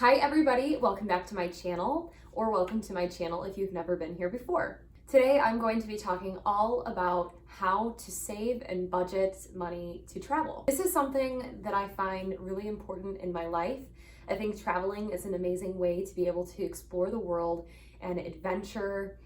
Hi everybody, welcome back to my channel, or welcome to my channel if you've never been here before. Today I'm going to be talking all about how to save and budget money to travel. This is something that I find really important in my life. I think traveling is an amazing way to be able to explore the world and adventure.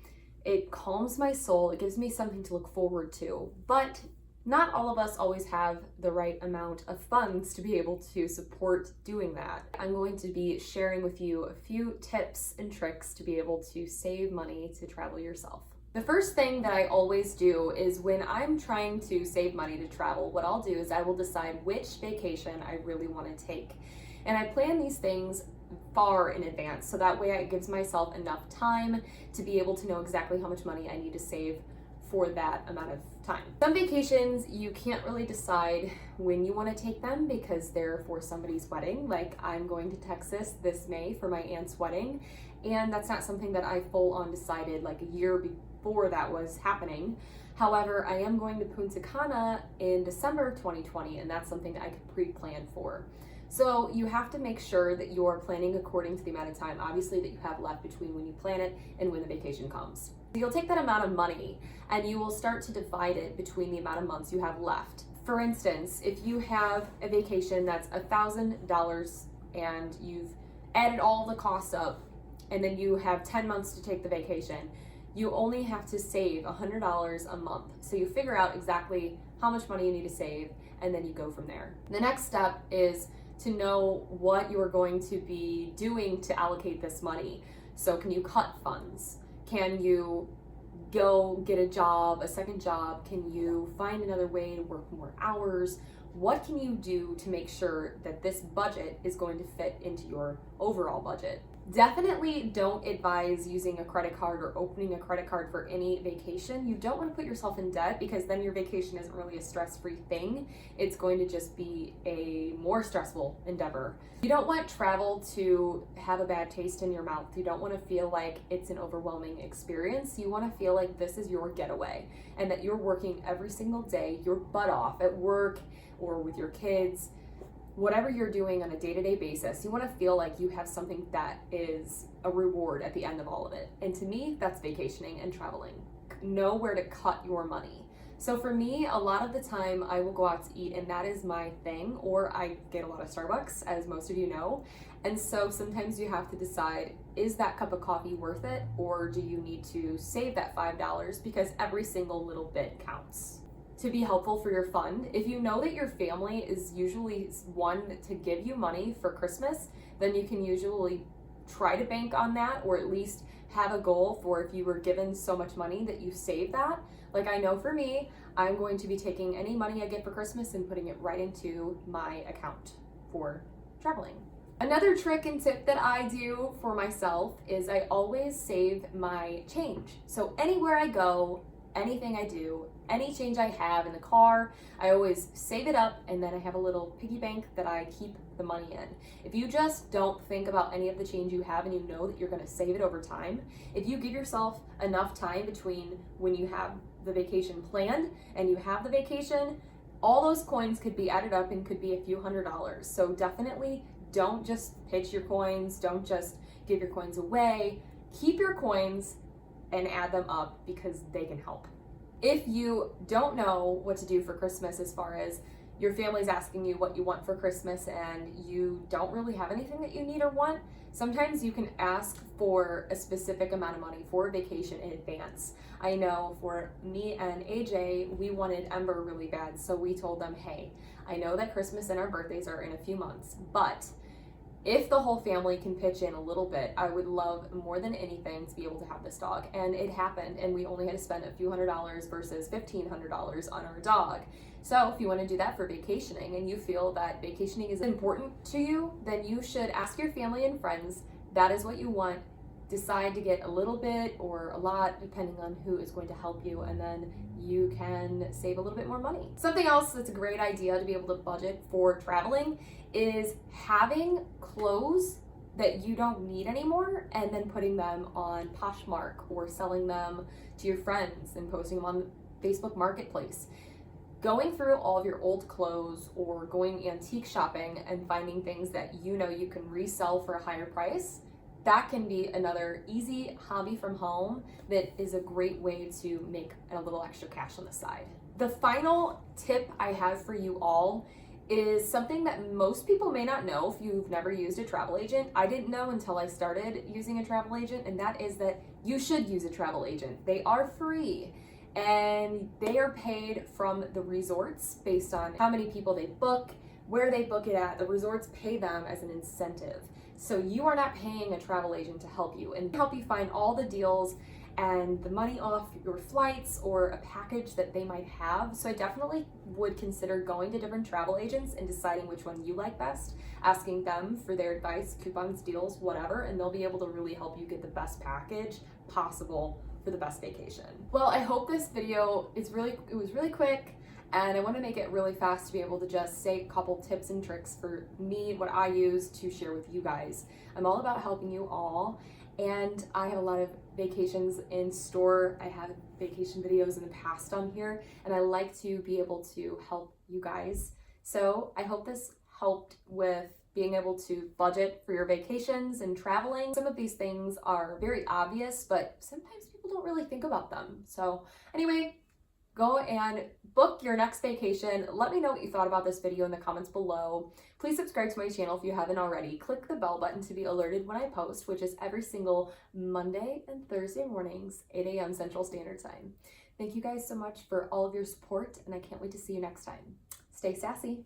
It calms my soul, it gives me something to look forward to, but not all of us always have the right amount of funds to be able to support doing that. I'm going to be sharing with you a few tips and tricks to be able to save money to travel yourself. The first thing that I always do is when I'm trying to save money to travel, what I'll do is I will decide which vacation I really want to take. And I plan these things far in advance, so that way it gives myself enough time to be able to know exactly how much money I need to save for that amount of time. Some vacations you can't really decide when you want to take them because they're for somebody's wedding. Like I'm going to Texas this May for my aunt's wedding, and that's not something that I full on decided like a year before that was happening. However, I am going to Punta Cana in December 2020, and that's something that I could pre-plan for. So you have to make sure that you're planning according to the amount of time, obviously, that you have left between when you plan it and when the vacation comes. So you'll take that amount of money and you will start to divide it between the amount of months you have left. For instance, if you have a vacation that's $1,000 and you've added all the costs up and then you have 10 months to take the vacation, you only have to save $100 a month. So you figure out exactly how much money you need to save and then you go from there. The next step is to know what you are going to be doing to allocate this money. So can you cut funds? Can you go get a job, a second job? Can you find another way to work more hours? What can you do to make sure that this budget is going to fit into your overall budget? Definitely don't advise using a credit card or opening a credit card for any vacation. You don't want to put yourself in debt because then your vacation isn't really a stress-free thing. It's going to just be a more stressful endeavor. You don't want travel to have a bad taste in your mouth. You don't want to feel like it's an overwhelming experience. You want to feel like this is your getaway and that you're working every single day, your butt off at work or with your kids. Whatever you're doing on a day-to-day basis, you want to feel like you have something that is a reward at the end of all of it. And to me, that's vacationing and traveling. Know where to cut your money. So for me, a lot of the time I will go out to eat and that is my thing, or I get a lot of Starbucks, as most of you know. And so sometimes you have to decide, is that cup of coffee worth it? Or do you need to save that $5 because every single little bit counts? To be helpful for your fund, if you know that your family is usually one to give you money for Christmas, then you can usually try to bank on that, or at least have a goal for if you were given so much money that you save that. Like I know for me, I'm going to be taking any money I get for Christmas and putting it right into my account for traveling. Another trick and tip that I do for myself is I always save my change. So anywhere I go, anything I do, any change I have in the car, I always save it up, and then I have a little piggy bank that I keep the money in. If you just don't think about any of the change you have and you know that you're going to save it over time, if you give yourself enough time between when you have the vacation planned and you have the vacation, all those coins could be added up and could be a few $100s. So definitely don't just pitch your coins, don't just give your coins away. Keep your coins and add them up because they can help. If you don't know what to do for Christmas, as far as your family's asking you what you want for Christmas and you don't really have anything that you need or want, sometimes you can ask for a specific amount of money for a vacation in advance. I know for me and AJ, we wanted Ember really bad, so we told them, hey, I know that Christmas and our birthdays are in a few months, but if the whole family can pitch in a little bit, I would love more than anything to be able to have this dog. And it happened, and we only had to spend a few $100s versus $1,500 on our dog. So if you want to do that for vacationing and you feel that vacationing is important to you, then you should ask your family and friends, that is what you want. Decide to get a little bit or a lot, depending on who is going to help you, and then you can save a little bit more money. Something else that's a great idea to be able to budget for traveling is having clothes that you don't need anymore and then putting them on Poshmark or selling them to your friends and posting them on Facebook Marketplace. Going through all of your old clothes or going antique shopping and finding things that you know you can resell for a higher price, that can be another easy hobby from home that is a great way to make a little extra cash on the side. The final tip I have for you all is something that most people may not know if you've never used a travel agent. I didn't know until I started using a travel agent, and that is that you should use a travel agent. They are free and they are paid from the resorts based on how many people they book, where they book it at. The resorts pay them as an incentive. So you are not paying a travel agent to help you and help you find all the deals and the money off your flights or a package that they might have. So I definitely would consider going to different travel agents and deciding which one you like best, asking them for their advice, coupons, deals, whatever, and they'll be able to really help you get the best package possible for the best vacation. Well, I hope this video was really quick, and I want to make it really fast to be able to just say a couple tips and tricks for me, what I use to share with you guys. I'm all about helping you all, and I have a lot of vacations in store. I have vacation videos in the past on here, and I like to be able to help you guys. So I hope this helped with being able to budget for your vacations and traveling. Some of these things are very obvious, but sometimes people don't really think about them. So anyway, go and book your next vacation. Let me know what you thought about this video in the comments below. Please subscribe to my channel if you haven't already. Click the bell button to be alerted when I post, which is every single Monday and Thursday mornings, 8 a.m. Central Standard Time. Thank you guys so much for all of your support, and I can't wait to see you next time. Stay sassy.